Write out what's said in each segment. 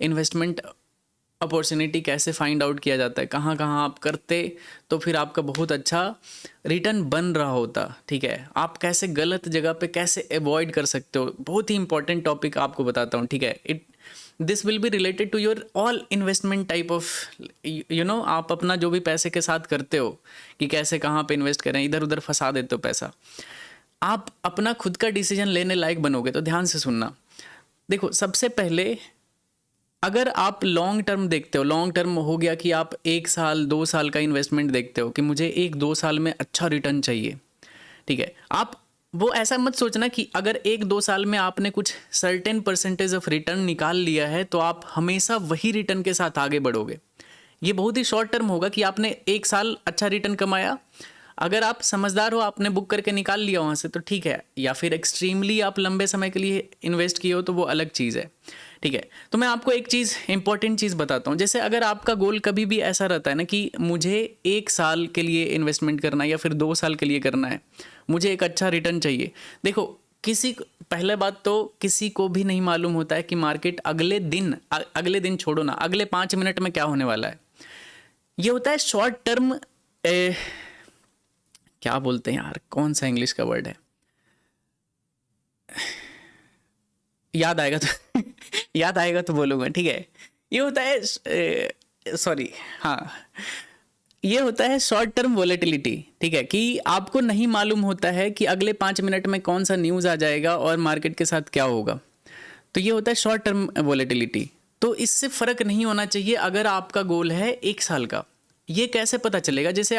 Investment opportunity कैसे find out किया जाता है, कहाँ कहाँ आप करते तो फिर आपका बहुत अच्छा रिटर्न बन रहा होता, ठीक है। आप कैसे गलत जगह पे कैसे अवॉइड कर सकते हो, बहुत ही इंपॉर्टेंट टॉपिक आपको बताता हूँ, ठीक है। This will be related to your all investment type of आप अपना जो भी पैसे के साथ करते हो कि कैसे कहाँ पे इन्वेस्ट करें, इधर उधर फंसा देते हो पैसा, आप अपना खुद का डिसीजन लेने लायक बनोगे। तो ध्यान से सुनना। देखो, सबसे पहले अगर आप लॉन्ग टर्म देखते हो, लॉन्ग टर्म हो गया कि आप 1 साल 2 साल का इन्वेस्टमेंट देखते हो कि मुझे 1-2 साल में अच्छा रिटर्न चाहिए, ठीक है। आप वो ऐसा मत सोचना कि अगर 1-2 साल में आपने कुछ सर्टेन परसेंटेज ऑफ रिटर्न निकाल लिया है तो आप हमेशा वही रिटर्न के साथ आगे बढ़ोगे। ये बहुत ही शॉर्ट टर्म होगा कि आपने 1 साल अच्छा रिटर्न कमाया, अगर आप समझदार हो आपने बुक करके निकाल लिया वहाँ से तो ठीक है, या फिर एक्सट्रीमली आप लंबे समय के लिए इन्वेस्ट किए हो तो वो अलग चीज़ है, ठीक है। तो मैं आपको एक चीज़, इंपॉर्टेंट चीज़ बताता हूँ। जैसे अगर आपका गोल कभी भी ऐसा रहता है ना कि मुझे 1 साल के लिए इन्वेस्टमेंट करना है या फिर 2 साल के लिए करना है, मुझे एक अच्छा रिटर्न चाहिए। देखो, पहले बात तो किसी को भी नहीं मालूम होता है कि मार्केट अगले दिन छोड़ो ना, अगले 5 मिनट में क्या होने वाला है। ये होता है शॉर्ट टर्म, क्या बोलते हैं यार, कौन सा इंग्लिश का वर्ड है, याद आएगा तो याद आएगा तो बोलूँगा, ठीक है। ये होता है सॉरी, हाँ, ये होता है शॉर्ट टर्म वोलेटिलिटी, ठीक है, कि आपको नहीं मालूम होता है कि अगले 5 मिनट में कौन सा न्यूज़ आ जाएगा और मार्केट के साथ क्या होगा। तो ये होता है शॉर्ट टर्म वोलेटिलिटी। तो इससे फ़र्क नहीं होना चाहिए अगर आपका गोल है 1 साल का। ये कैसे पता चलेगा? जैसे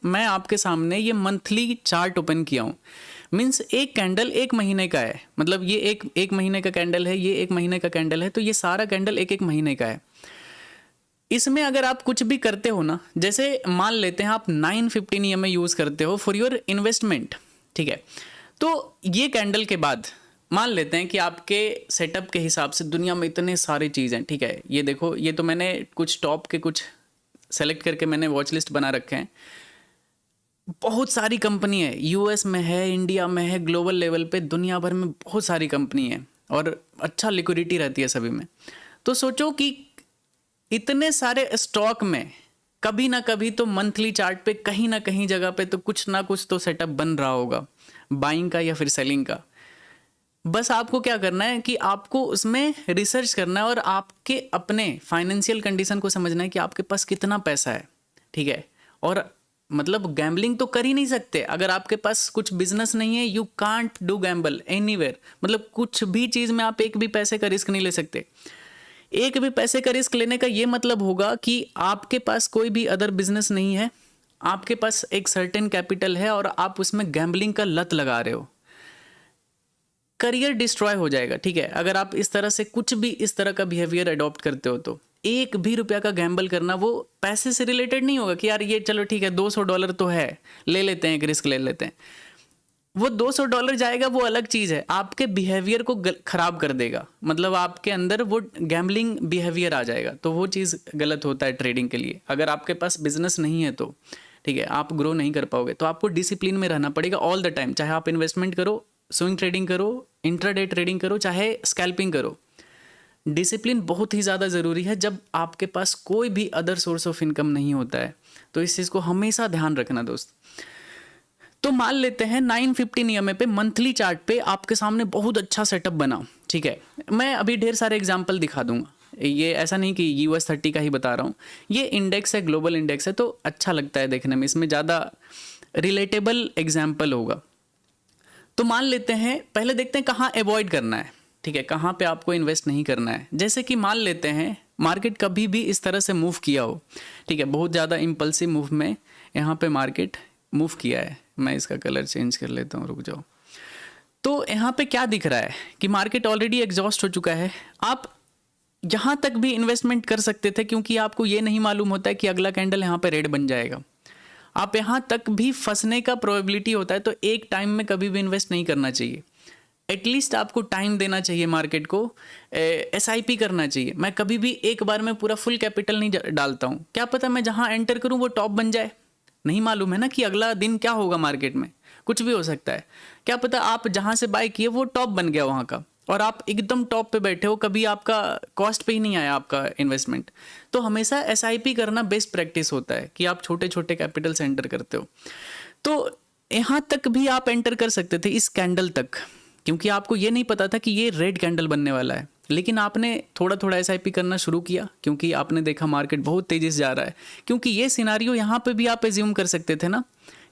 मैं आपके सामने ये मंथली चार्ट ओपन किया हूँ, मीन्स एक कैंडल 1 महीने का है, मतलब ये एक महीने का कैंडल है, ये 1 महीने का कैंडल है, तो ये सारा कैंडल 1 महीने का है। इसमें अगर आप कुछ भी करते हो ना, जैसे मान लेते हैं आप 915 EMA यूज़ करते हो फॉर योर इन्वेस्टमेंट, ठीक है। तो ये कैंडल के बाद मान लेते हैं कि आपके सेटअप के हिसाब से दुनिया में इतने सारे चीज़ हैं, ठीक है। ये देखो, ये तो मैंने कुछ टॉप के कुछ सेलेक्ट करके मैंने वॉच लिस्ट बना रखे हैं। बहुत सारी कंपनी है, यूएस में है, इंडिया में है, ग्लोबल लेवल पे दुनिया भर में बहुत सारी कंपनी है और अच्छा लिक्विडिटी रहती है सभी में। तो सोचो कि इतने सारे स्टॉक में कभी ना कभी तो मंथली चार्ट पे कहीं ना कहीं जगह पे तो कुछ ना कुछ तो सेटअप बन रहा होगा, बाइंग का या फिर सेलिंग का। बस आपको क्या करना है कि आपको उसमें रिसर्च करना है और आपके अपने फाइनेंशियल कंडीशन को समझना है कि आपके पास कितना पैसा है, ठीक है। और मतलब गैम्बलिंग तो कर ही नहीं सकते अगर आपके पास कुछ बिजनेस नहीं है। You can't do Gamble anywhere, मतलब कुछ भी चीज़ में आप एक भी पैसे का रिस्क नहीं ले सकते। एक भी पैसे का रिस्क लेने का ये मतलब होगा कि आपके पास कोई भी अदर बिजनेस नहीं है, आपके पास एक सर्टेन कैपिटल है और आप उसमें गैम्बलिंग का लत लगा रहे हो। करियर डिस्ट्रॉय हो जाएगा, ठीक है, अगर आप इस तरह से कुछ भी इस तरह का बिहेवियर अडॉप्ट करते हो। तो एक भी रुपया का गैम्बल करना वो पैसे से रिलेटेड नहीं होगा कि यार ये चलो ठीक है $200 तो है, ले लेते हैं, एक रिस्क ले लेते हैं। वो $200 जाएगा वो अलग चीज़ है, आपके बिहेवियर को खराब कर देगा, मतलब आपके अंदर वो गैम्बलिंग बिहेवियर आ जाएगा। तो वो चीज़ गलत होता है ट्रेडिंग के लिए। अगर आपके पास बिजनेस नहीं है तो ठीक है, आप ग्रो नहीं कर पाओगे। तो आपको डिसिप्लिन में रहना पड़ेगा ऑल द टाइम, चाहे आप इन्वेस्टमेंट करो, स्विंग ट्रेडिंग करो, इंट्राडे ट्रेडिंग करो, चाहे स्कैल्पिंग करो। डिसिप्लिन बहुत ही ज़्यादा ज़रूरी है जब आपके पास कोई भी अदर सोर्स ऑफ इनकम नहीं होता है। तो इस चीज़ को हमेशा ध्यान रखना दोस्त। तो मान लेते हैं 915 EMA पे मंथली चार्ट पे आपके सामने बहुत अच्छा सेटअप बना, ठीक है। मैं अभी ढेर सारे एग्जांपल दिखा दूंगा, ये ऐसा नहीं कि US30 का ही बता रहा हूँ। ये इंडेक्स है, ग्लोबल इंडेक्स है, तो अच्छा लगता है देखने में, इसमें ज़्यादा रिलेटेबल एग्जाम्पल होगा। तो मान लेते हैं, पहले देखते हैं कहाँ अवॉइड करना है, ठीक है, कहाँ पे आपको इन्वेस्ट नहीं करना है। जैसे कि मान लेते हैं मार्केट कभी भी इस तरह से मूव किया हो, ठीक है, बहुत ज़्यादा इम्पल्सिव मूव में यहाँ पे मार्केट मूव किया है। मैं इसका कलर चेंज कर लेता हूँ, रुक जाओ। तो यहाँ पे क्या दिख रहा है कि मार्केट ऑलरेडी एग्जॉस्ट हो चुका है। आप यहाँ तक भी इन्वेस्टमेंट कर सकते थे क्योंकि आपको ये नहीं मालूम होता है कि अगला कैंडल यहाँ पे रेड बन जाएगा। आप यहाँ तक भी फंसने का प्रोबेबिलिटी होता है। तो एक टाइम में कभी भी इन्वेस्ट नहीं करना चाहिए, एटलीस्ट आपको टाइम देना चाहिए मार्केट को, SIP करना चाहिए। मैं कभी भी एक बार में पूरा फुल कैपिटल नहीं डालता हूँ, क्या पता मैं जहाँ एंटर करूँ वो टॉप बन जाए, नहीं मालूम है ना कि अगला दिन क्या होगा, मार्केट में कुछ भी हो सकता है। क्या पता आप जहाँ से बाय किए वो टॉप बन गया वहाँ का, और आप एकदम टॉप पे बैठे हो, कभी आपका कॉस्ट पे ही नहीं आया आपका इन्वेस्टमेंट, तो हमेशा एसआईपी करना बेस्ट प्रैक्टिस होता है कि आप छोटे छोटे कैपिटल से एंटर करते हो। तो यहाँ तक भी आप एंटर कर सकते थे, इस कैंडल तक, क्योंकि आपको ये नहीं पता था कि ये रेड कैंडल बनने वाला है, लेकिन आपने थोड़ा थोड़ा एसआईपी करना शुरू किया क्योंकि आपने देखा मार्केट बहुत तेजी से जा रहा है। क्योंकि ये सिनारियो यहाँ पे भी आप एज्यूम कर सकते थे ना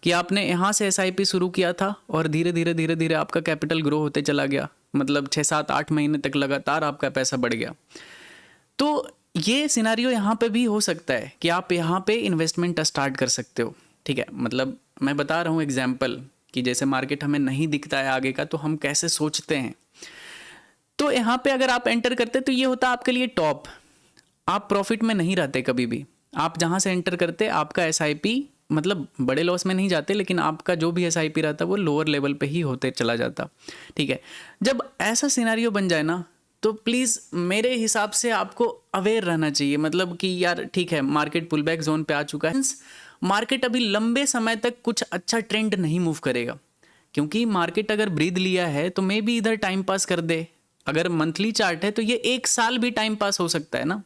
कि आपने यहाँ से एसआईपी शुरू किया था और धीरे धीरे आपका कैपिटल ग्रो होते चला गया, मतलब 6-7-8 महीने तक लगातार आपका पैसा बढ़ गया। तो ये सिनारियो यहाँ पे भी हो सकता है कि आप यहाँ पे इन्वेस्टमेंट स्टार्ट कर सकते हो, ठीक है। मतलब मैं बता रहा हूँ एग्जाम्पल कि जैसे मार्केट हमें नहीं दिखता है आगे का, तो हम कैसे सोचते हैं। तो यहाँ पे अगर आप एंटर करते तो ये होता आपके लिए टॉप, आप प्रॉफिट में नहीं रहते कभी भी। आप जहाँ से एंटर करते आपका एसआईपी, मतलब बड़े लॉस में नहीं जाते, लेकिन आपका जो भी एसआईपी रहता वो लोअर लेवल पे ही होते चला जाता, ठीक है। जब ऐसा सिनारियो बन जाए ना, तो प्लीज़ मेरे हिसाब से आपको अवेयर रहना चाहिए, मतलब कि यार ठीक है मार्केट पुल बैक जोन पे आ चुका है, मार्केट अभी लंबे समय तक कुछ अच्छा ट्रेंड नहीं मूव करेगा, क्योंकि मार्केट अगर ब्रीद लिया है तो मे भी इधर टाइम पास कर दे। अगर मंथली चार्ट है तो ये 1 साल भी टाइम पास हो सकता है ना,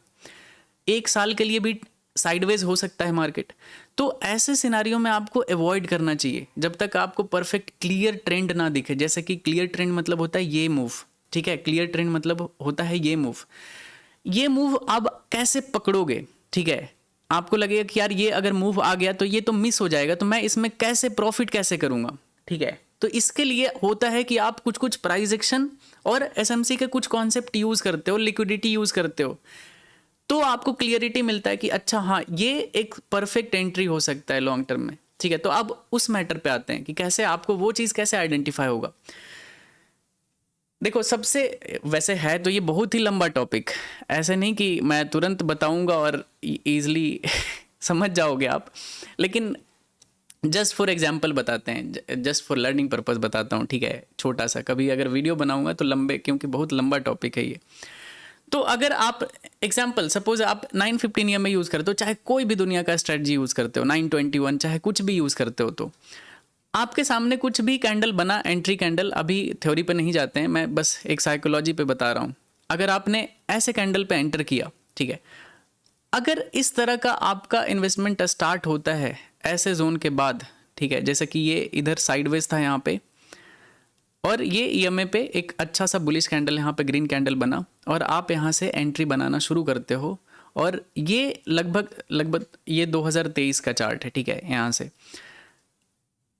1 साल के लिए भी साइडवेज हो सकता है मार्केट। तो ऐसे सिनारियों में आपको अवॉइड करना चाहिए जब तक आपको परफेक्ट क्लियर ट्रेंड ना दिखे। जैसे कि क्लियर ट्रेंड मतलब होता है ये मूव, ठीक है, क्लियर ट्रेंड मतलब होता है ये मूव। ये मूव आप कैसे पकड़ोगे, ठीक है। आपको लगेगा कि यार ये अगर मूव आ गया तो ये तो मिस हो जाएगा, तो मैं इसमें कैसे प्रॉफिट कैसे करूंगा, ठीक है। तो इसके लिए होता है कि आप कुछ कुछ प्राइस एक्शन और एसएमसी के कुछ कॉन्सेप्ट यूज करते हो, लिक्विडिटी यूज करते हो, तो आपको क्लियरिटी मिलता है कि अच्छा हाँ ये एक परफेक्ट एंट्री हो सकता है लॉन्ग टर्म में, ठीक है। तो अब उस मैटर पे आते हैं कि कैसे आपको वो चीज़ कैसे आइडेंटिफाई होगा। देखो सबसे, वैसे है तो ये बहुत ही लंबा टॉपिक, ऐसे नहीं कि मैं तुरंत बताऊंगा और ईजिली समझ जाओगे आप, लेकिन जस्ट फॉर एग्जाम्पल बताते हैं, जस्ट फॉर लर्निंग पर्पस बताता हूँ, ठीक है, छोटा सा। कभी अगर वीडियो बनाऊंगा तो लंबे, क्योंकि बहुत लंबा टॉपिक है ये। तो अगर आप एग्जाम्पल सपोज आप 915 EMA यूज़ करते हो, चाहे कोई भी दुनिया का स्ट्रेटजी यूज़ करते हो, 921 चाहे कुछ भी यूज़ करते हो, तो आपके सामने कुछ भी कैंडल बना, एंट्री कैंडल, अभी थ्योरी पे नहीं जाते हैं, मैं बस एक साइकोलॉजी पे बता रहा हूँ। अगर आपने ऐसे कैंडल पे एंटर किया, ठीक है, अगर इस तरह का आपका इन्वेस्टमेंट स्टार्ट होता है ऐसे जोन के बाद, ठीक है, जैसे कि ये इधर साइडवेज था यहाँ पे, और ये EMA पे एक अच्छा सा बुलिश कैंडल यहाँ पे ग्रीन कैंडल बना, और आप यहाँ से एंट्री बनाना शुरू करते हो, और ये लगभग ये 2023 का चार्ट है, ठीक है। यहाँ से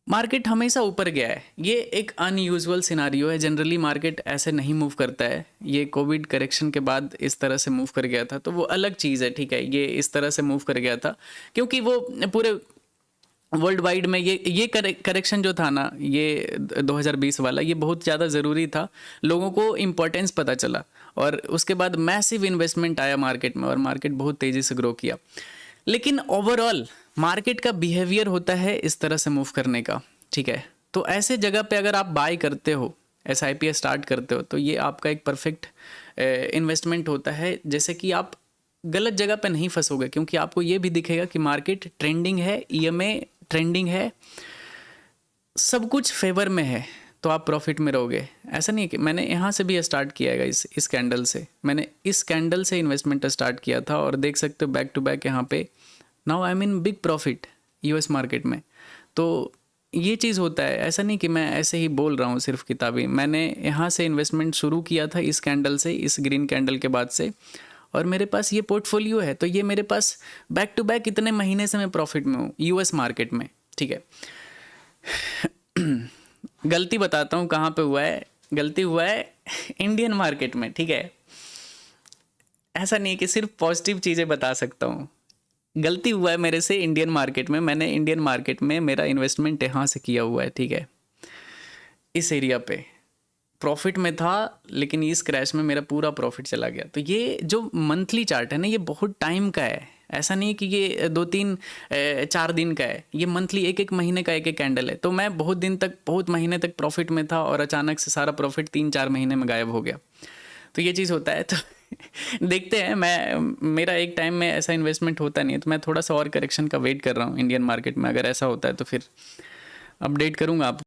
मार्केट हमेशा ऊपर गया है, ये एक अनयूजुअल सिनारियो है, जनरली मार्केट ऐसे नहीं मूव करता है। ये कोविड करेक्शन के बाद इस तरह से मूव कर गया था, तो वो अलग चीज़ है, ठीक है। ये इस तरह से मूव कर गया था क्योंकि वो पूरे वर्ल्ड वाइड में ये करेक्शन जो था ना, ये 2020 वाला, ये बहुत ज़्यादा ज़रूरी था, लोगों को इम्पोर्टेंस पता चला, और उसके बाद मैसिव इन्वेस्टमेंट आया मार्केट में और मार्केट बहुत तेज़ी से ग्रो किया। लेकिन ओवरऑल मार्केट का बिहेवियर होता है इस तरह से मूव करने का, ठीक है। तो ऐसे जगह पे अगर आप बाय करते हो, SIP स्टार्ट करते हो, तो ये आपका एक परफेक्ट इन्वेस्टमेंट होता है, जैसे कि आप गलत जगह पे नहीं फंसोगे, क्योंकि आपको ये भी दिखेगा कि मार्केट ट्रेंडिंग है, EMA ट्रेंडिंग है, सब कुछ फेवर में है, तो आप प्रॉफिट में रहोगे। ऐसा नहीं है कि मैंने यहाँ से भी स्टार्ट किया है इस कैंडल से, मैंने इस कैंडल से इन्वेस्टमेंट स्टार्ट किया था, और देख सकते हो बैक टू बैक यहाँ पे now I mean big profit US market में। तो ये चीज़ होता है, ऐसा नहीं कि मैं ऐसे ही बोल रहा हूँ सिर्फ किताबी। मैंने यहाँ से इन्वेस्टमेंट शुरू किया था इस कैंडल से, इस ग्रीन कैंडल के बाद से, और मेरे पास ये पोर्टफोलियो है, तो ये मेरे पास बैक टू बैक इतने महीने से मैं प्रॉफिट में हूँ US मार्केट में, ठीक है। गलती बताता हूँ कहाँ पे हुआ है, गलती हुआ है इंडियन मार्केट में, ठीक है। ऐसा नहीं कि सिर्फ पॉजिटिव चीज़ें बता सकता हूँ, गलती हुआ है मेरे से इंडियन मार्केट में। मैंने इंडियन मार्केट में मेरा इन्वेस्टमेंट यहाँ से किया हुआ है, ठीक है, इस एरिया पे प्रॉफिट में था, लेकिन इस क्रैश में मेरा पूरा प्रॉफिट चला गया। तो ये जो मंथली चार्ट है ना, ये बहुत टाइम का है, ऐसा नहीं कि ये 2-3-4 दिन का है, ये मंथली एक महीने का एक कैंडल है। तो मैं बहुत दिन तक, बहुत महीने तक प्रॉफिट में था, और अचानक से सारा प्रॉफिट 3-4 महीने में गायब हो गया। तो ये चीज़ होता है। तो देखते हैं, मेरा एक टाइम में ऐसा इन्वेस्टमेंट होता नहीं है, तो मैं थोड़ा सा और करेक्शन का वेट कर रहा हूँ इंडियन मार्केट में। अगर ऐसा होता है तो फिर अपडेट करूँगा आप।